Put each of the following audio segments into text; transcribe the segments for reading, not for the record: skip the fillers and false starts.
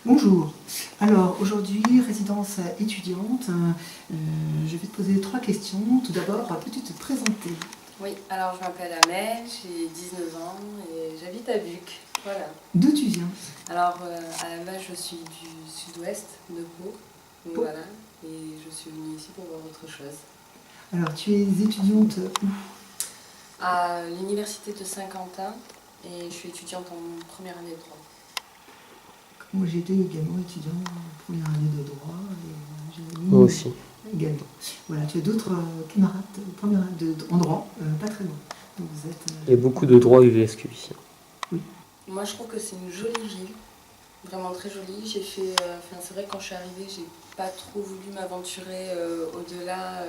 Bonjour. Alors aujourd'hui, résidence étudiante, je vais te poser 3 questions. Tout d'abord, peux-tu te présenter? Oui, alors je m'appelle Amel, j'ai 19 ans et j'habite à Buc. Voilà. D'où tu viens? Alors à la base, je suis du sud-ouest de Pau. Donc Pau. voilà, et je suis venue ici pour voir autre chose. Alors tu es étudiante où? À l'université de Saint-Quentin et je suis étudiante en première année de droit. Moi j'étais également étudiant en première année de droit et j'ai mis Moi aussi. également. Voilà, tu as d'autres camarades première année en droit, pas très loin. Donc vous êtes, Il y a beaucoup de droits UVSQ ici. Moi je trouve que c'est une jolie ville, vraiment très jolie. J'ai fait, c'est vrai que quand je suis arrivée, j'ai pas trop voulu m'aventurer au-delà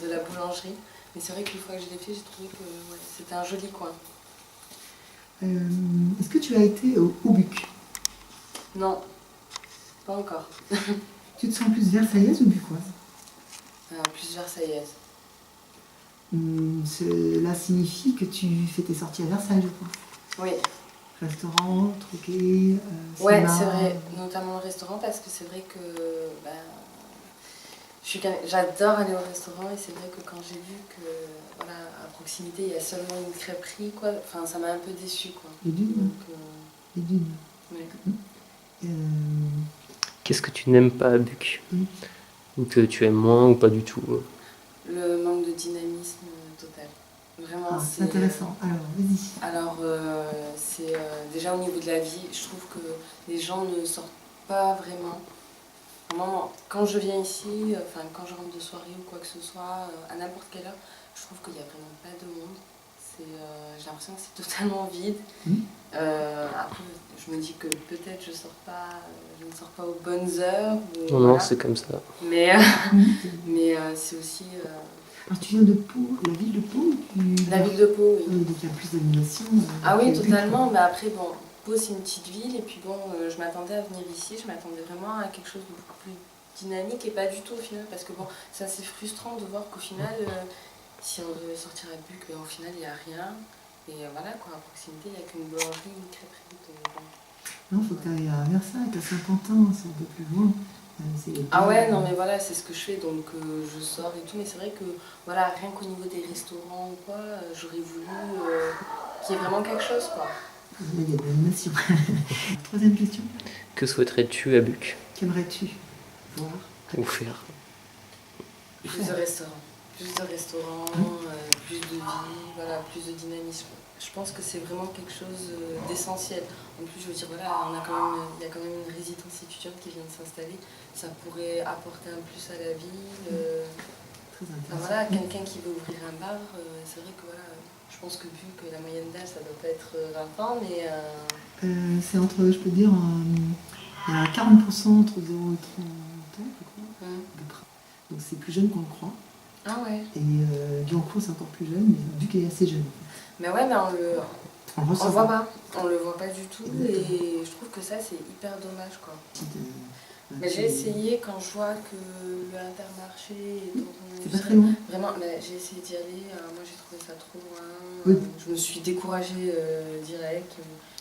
de la boulangerie. Mais c'est vrai qu'une fois que je l'ai fait, j'ai trouvé que ouais, c'était un joli coin. Est-ce que tu as été au Buc? Non, pas encore. Tu te sens plus versaillaise ou bucquoise? Plus versaillaise. Cela signifie que tu fais tes sorties à Versailles, je pense. Oui. Restaurant, troquet, Ouais, cinéma. c'est vrai, notamment le restaurant, parce que c'est vrai que j'adore aller au restaurant et c'est vrai que quand j'ai vu que voilà, à proximité il y a seulement une crêperie, quoi, enfin, ça m'a un peu déçue, quoi. Les dunes. Donc, Les dunes. ouais. Qu'est-ce que tu n'aimes pas à Buc? Ou que tu aimes moins ou pas du tout? Le manque de dynamisme total. Vraiment, c'est intéressant. Alors, vas-y. Alors, c'est déjà au niveau de la vie, je trouve que les gens ne sortent pas vraiment. Vraiment, quand je viens ici, quand je rentre de soirée ou quoi que ce soit, à n'importe quelle heure, je trouve qu'il n'y a vraiment pas de monde. J'ai l'impression que c'est totalement vide. Après, je me dis que peut-être je ne sors pas aux bonnes heures. Non, voilà. c'est comme ça. Mais c'est aussi... Alors, tu viens de Pau, la ville de Pau? La ville de Pau, oui. Donc il y a plus d'animation. Ah oui, totalement. Mais après, bon, Pau, c'est une petite ville. Et puis bon, je m'attendais à venir ici. Je m'attendais vraiment à quelque chose de beaucoup plus dynamique et pas du tout au final. Parce que bon, c'est assez frustrant de voir qu'au final, si on devait sortir à Buc, au final, il n'y a rien. Et voilà, quoi, à proximité, il n'y a qu'une boulangerie, une crêperie. Non, il faut que tu ailles à Versailles, tu as 50 ans, c'est un peu plus loin. Ah ouais, non mais voilà, c'est ce que je fais, donc je sors et tout, mais c'est vrai que voilà, rien qu'au niveau des restaurants ou quoi, j'aurais voulu qu'il y ait vraiment quelque chose, quoi. Il y a de l'animation. Troisième question. Que souhaiterais-tu à Buc? Qu'aimerais-tu voir ou faire? Plus de restaurants, plus de vie, voilà, plus de dynamisme. Je pense que c'est vraiment quelque chose d'essentiel. En plus, je veux dire, voilà, il y a quand même une résidence étudiante qui vient de s'installer. Ça pourrait apporter un plus à la ville. Très intéressant. Voilà, quelqu'un qui veut ouvrir un bar, c'est vrai que voilà, je pense que vu que la moyenne d'âge, ça doit pas être 20 ans, mais... c'est entre, je peux dire, il y a 40% entre 0 et 30 ans, je crois, à peu près. Donc c'est plus jeune qu'on le croit. Ah ouais. Et Biancourt, c'est encore plus jeune, mais Buc est assez jeune. Mais ouais, mais on le voit pas. On le voit pas du tout. Exactement. Et je trouve que ça, c'est hyper dommage, quoi. Mais j'ai essayé quand je vois que le Intermarché est c'est pas très loin. Vraiment, j'ai essayé d'y aller. Moi, j'ai trouvé ça trop loin. Oui. Je me suis découragée direct.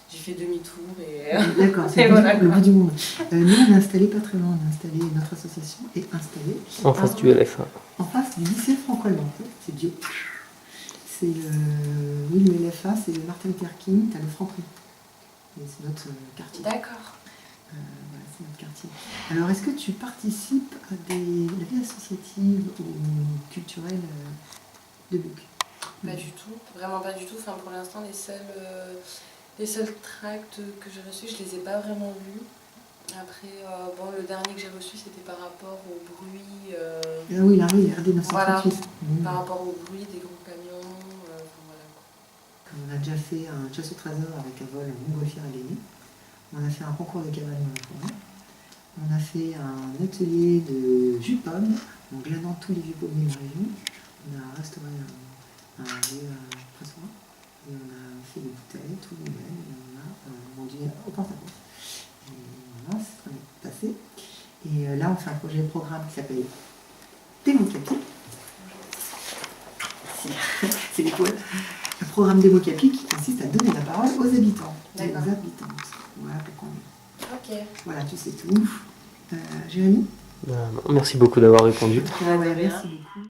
J'ai fait demi-tour et... D'accord, c'est le bout du monde. Nous, on est installé pas très loin. On a installé, notre association est installée. En face du LFA. En face du lycée franco-allemand. C'est Dieu. C'est le LFA, c'est le Martin Luther King, t'as le Franprix. C'est notre quartier. D'accord. Voilà, c'est notre quartier. Alors, est-ce que tu participes à la vie associative ou culturelle de Buc? Pas du tout, vraiment pas du tout. Enfin, pour l'instant, les seuls tracts que j'ai reçus, je les ai pas vraiment vus. Après, le dernier que j'ai reçu, c'était par rapport au bruit. Ah oui, la rue RD 938. Voilà, par rapport au bruit des gros camions. Voilà. On a déjà fait un chasse au trésor avec un vol en montgolfière à gagner. On a fait un concours de cavale dans la forêt. On a fait un atelier de jus de pomme en glanant tous les vieux pommiers de la région. On a restauré un vieux pressoir. Et on a fait des bouteilles, tout nous-mêmes, et on a vendu au porte-à-porte. Et voilà, c'est très bien passé. Et là, on fait un projet programme qui s'appelle Démocapi. C'est les poètes. Un programme Démocapi qui consiste à donner la parole aux habitants et aux habitantes. Voilà pourquoi on est. Ok. Voilà, tu sais tout. Jérémy? Non, merci beaucoup d'avoir répondu. Merci beaucoup.